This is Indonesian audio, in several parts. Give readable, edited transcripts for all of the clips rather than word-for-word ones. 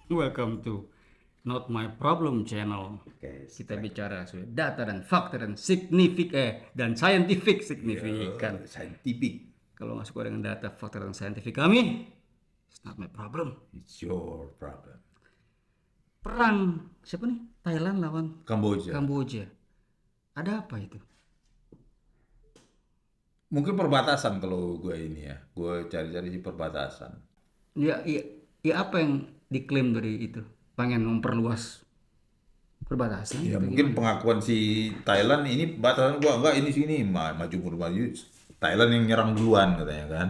Welcome to Not My Problem Channel. Oke, Kita strike. bicara soal data dan fakta dan dan scientific signifikan. Scientific. Kalau nggak suka dengan data, fakta dan scientific kami, it's not my problem. It's your problem. Perang siapa nih? Thailand lawan Kamboja. Kamboja. Ada apa itu? Mungkin perbatasan kalau gue ini ya. Gue cari-cari di perbatasan. Ya apa yang diklaim dari itu? Pengen memperluas perbatasan? Ya Atau mungkin gimana? pengakuan si Thailand ini batasan gua enggak ini sini maju mundur maju. Thailand yang nyerang duluan katanya kan.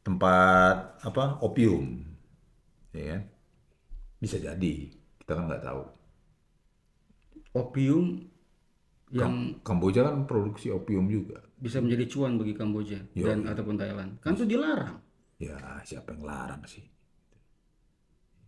Tempat apa? Opium. Ya kan? Bisa jadi. Kita kan nggak tahu. Opium yang Kamboja kan produksi opium juga. bisa menjadi cuan bagi Kamboja dan Yo, ataupun Thailand. Kan itu dilarang. ya siapa yang larang sih?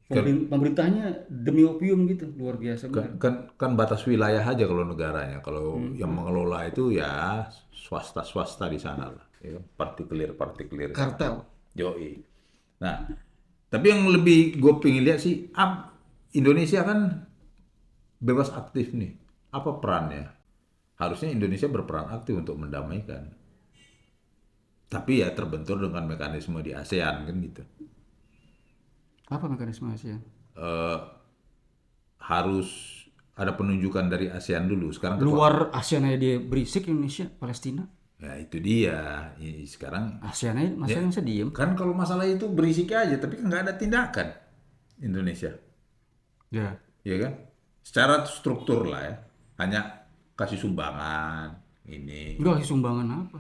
Pemerintahnya demi opium gitu, luar biasa Kan, benar. kan, kan batas wilayah aja kalau negaranya. Kalau yang mengelola itu ya swasta-swasta di sana lah. Ya, partikelir-partikelir. Kartel. Yoi. Nah, tapi yang lebih gue pengen lihat sih, Indonesia kan bebas aktif nih. Apa perannya? Harusnya Indonesia berperan aktif untuk mendamaikan. Tapi ya terbentur dengan mekanisme di ASEAN kan gitu. Apa mekanisme ASEAN? Eh, harus ada penunjukan dari ASEAN dulu. Sekarang ketua. Luar ASEAN aja dia berisik Indonesia, Palestina. Ya itu dia. Sekarang ASEAN aja, masa ya, Indonesia diem? kan kalau masalah itu berisik aja, tapi kan nggak ada tindakan Indonesia, Ya. ya kan? Secara struktur lah ya, hanya kasih sumbangan ini. Enggak kasih sumbangan apa?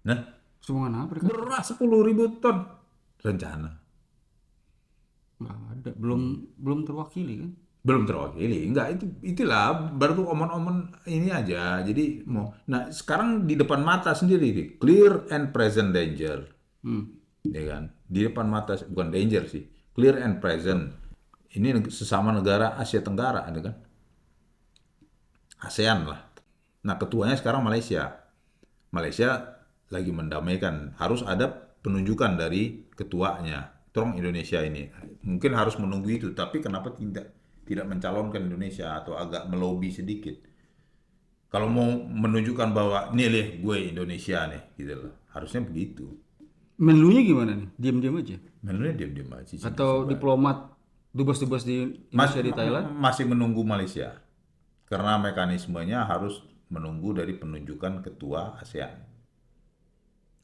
Nah, Sumbangan apa dikasih? beras 10.000 ton rencana Enggak ada, belum terwakili kan? belum terwakili. Enggak itulah baru tuh omon-omon ini aja. Jadi mau. Nah sekarang di depan mata sendiri nih, clear and present danger. Hmm. Ya kan? Di depan mata bukan danger sih, clear and present. Ini sesama negara Asia Tenggara, ada kan? ASEAN lah. Nah, ketuanya sekarang Malaysia. Malaysia lagi mendamaikan, harus ada penunjukan dari ketuanya. Tolong Indonesia ini. Mungkin harus menunggu itu, tapi kenapa tidak mencalonkan Indonesia atau agak melobi sedikit? Kalau mau menunjukkan bahwa nih lihat gue Indonesia nih, gitu loh. Harusnya begitu. Menunya gimana nih? Diam-diam aja. Menurutnya diam-diam aja sih. Atau diplomat dubes-dubes di Indonesia di Thailand? Masih menunggu Malaysia. Karena mekanismenya harus menunggu dari penunjukan ketua ASEAN.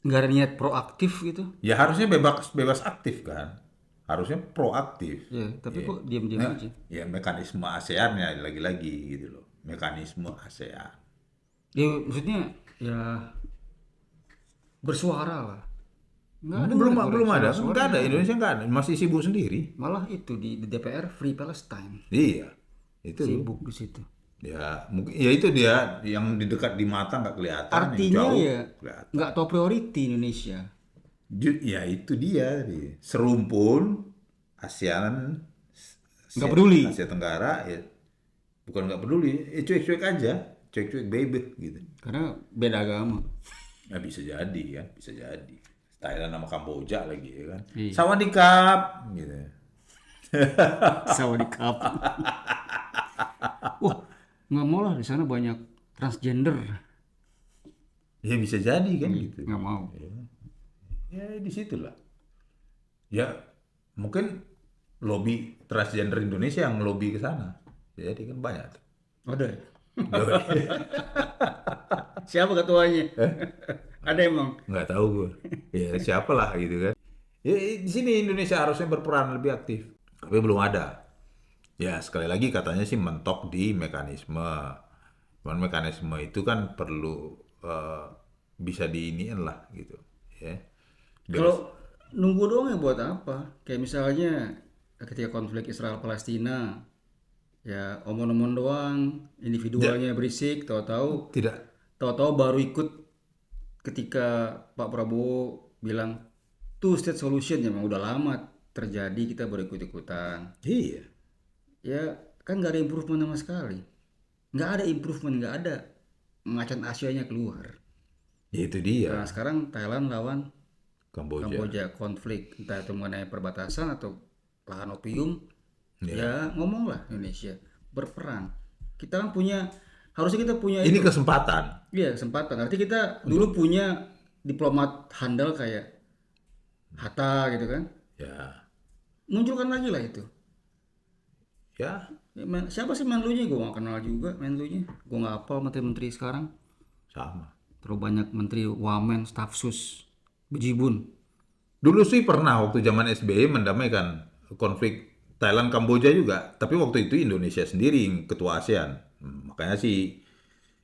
Nggak ada niat proaktif gitu? Ya harusnya bebas bebas aktif kan. Harusnya proaktif. Ya, tapi Ya. kok diam-diam Nah, aja? ya mekanisme ASEAN ya lagi-lagi gitu loh. Mekanisme ASEAN. Ya, maksudnya ya bersuara lah. Nggak ada Belum ada, suara-suara, nggak ada. nggak ada. Indonesia nggak ada, masih sibuk sendiri. Malah itu di DPR Free Palestine. Iya, itu loh. Sibuk di situ. Ya mungkin ya itu dia yang di dekat di mata nggak kelihatan, yang Artinya jauh ya kelihatan. nggak tahu priority Indonesia. Ya itu dia, serumpun ASEAN, Nggak peduli. Asia Tenggara ya bukan nggak peduli, cuek-cuek aja, cuek-cuek bebek gitu. Karena beda agama. Ya bisa jadi kan, bisa jadi. Thailand sama Kamboja lagi ya kan. Iya. Sawadikap gitu. Sawadikap. Wah, nggak mau lah di sana banyak transgender. Ya bisa jadi kan gitu. Nggak mau. Ya di situlah. Ya mungkin lobby transgender Indonesia yang lobby ke sana. Jadi kan banyak tuh. Ada ya? Siapa ketuanya? Ada emang. Nggak tahu gue. Ya siapalah gitu kan. Ya, di sini Indonesia harusnya berperan lebih aktif. Tapi belum ada. Ya sekali lagi katanya sih mentok di mekanisme. Cuman mekanisme itu kan perlu bisa diiniin lah gitu. Ya. Bebas. Kalau nunggu doang ya buat apa? Kayak misalnya ketika konflik Israel Palestina, ya omon-omon doang, individualnya berisik, tahu-tahu Tidak. baru ikut ketika Pak Prabowo bilang two state solution, ya memang udah lama terjadi, kita baru ikut-ikutan. Iya. Ya kan nggak ada improvement sama sekali. Nggak ada improvement, nggak ada macan Asianya keluar. Ya itu dia. Nah sekarang Thailand lawan Kamboja. Kamboja konflik, entah itu mengenai perbatasan atau lahan opium, Ya. ya ngomonglah Indonesia berperan. Kita kan harusnya kita punya Ini itu. kesempatan. Iya, kesempatan. Arti kita dulu punya diplomat handal kayak Hatta gitu kan. Ya, Munculkan lagi lah itu. ya Ya, siapa sih Menlunya? Gue gak kenal juga Menlunya. Gue gak hafal menteri-menteri sekarang. sama. Terlalu banyak menteri wamen, staf sus, bejibun. Dulu sih pernah waktu zaman SBY mendamaikan konflik Thailand Kamboja juga, tapi waktu itu Indonesia sendiri yang ketua ASEAN. Makanya sih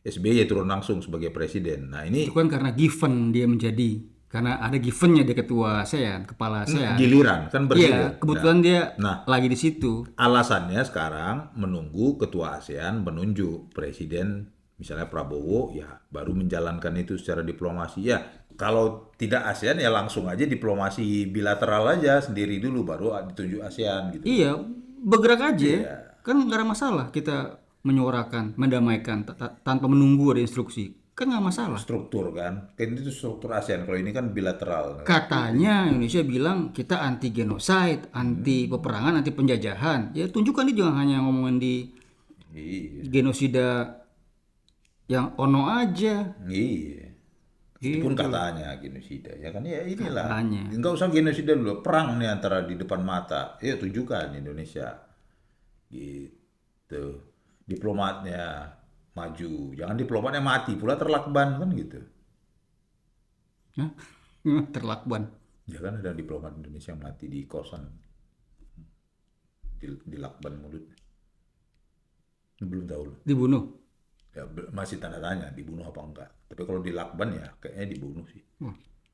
SBY turun langsung sebagai presiden. Nah Itu ini kan karena given dia menjadi, karena ada givennya dia ketua ASEAN, kepala ASEAN. giliran kan Iya, bergilir. kebetulan dia Nah, lagi di situ. alasannya sekarang menunggu ketua ASEAN menunjuk presiden, misalnya Prabowo, ya baru menjalankan itu secara diplomasi. Ya, kalau tidak ASEAN ya langsung aja diplomasi bilateral aja sendiri dulu, baru ditunjuk ASEAN gitu. Iya, bergerak aja. Iya. Kan nggak ada masalah kita menyuarakan, mendamaikan tanpa menunggu ada instruksi. Kan nggak masalah. Struktur kan itu struktur ASEAN. Kalau ini kan bilateral. Katanya Indonesia bilang kita anti genosida, anti peperangan, anti penjajahan. Ya tunjukkan dia jangan hanya ngomongin di Iya. genosida yang ono aja. Iya. Meskipun katanya genosida, ya kan ya inilah. Katanya. Enggak usah genosida dulu, perang nih antara di depan mata. Ya tunjukkan Indonesia. Gitu. Diplomatnya maju, jangan diplomatnya mati pula terlakban kan gitu. Hah? Terlakban. Ya kan ada diplomat Indonesia yang mati di kosan, dilakban mulutnya. Belum tahu loh. Dibunuh. Ya masih tanda tanya dibunuh apa enggak. Tapi kalau dilakban ya kayaknya dibunuh sih. Wah,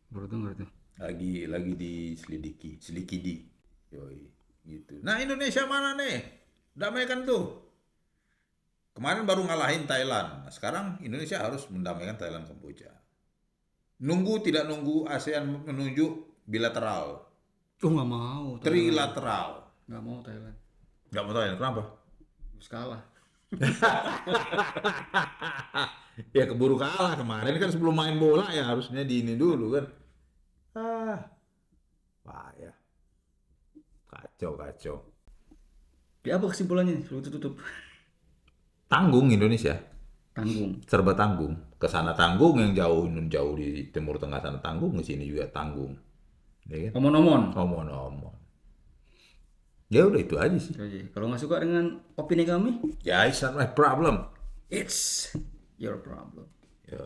baru dengar tuh. Lagi diselidiki, selikidi. Yoi, gitu. Nah, Indonesia mana nih? Damaikan tuh. Kemarin baru ngalahin Thailand. Nah, sekarang Indonesia harus mendamaikan Thailand Kamboja. Tidak nunggu ASEAN menunjuk bilateral, Oh nggak mau. trilateral. Nggak mau Thailand. Nggak mau Thailand, kenapa? Kalah. Ya keburu kalah kemarin kan sebelum main bola ya harusnya di ini dulu kan. Ah, payah. Kacau, kacau. Ya apa kesimpulannya? Sebelum tutup. Tanggung Indonesia. Tanggung. Serba tanggung. Ke sana tanggung, yang jauh di Timur Tengah sana tanggung, ke sini juga tanggung. Ya kan? Omon-omon. Omong-omong. Ya udah itu aja sih. Oke, kalau nggak suka dengan opini kami, Ya, it's not my problem. it's your problem. Ya.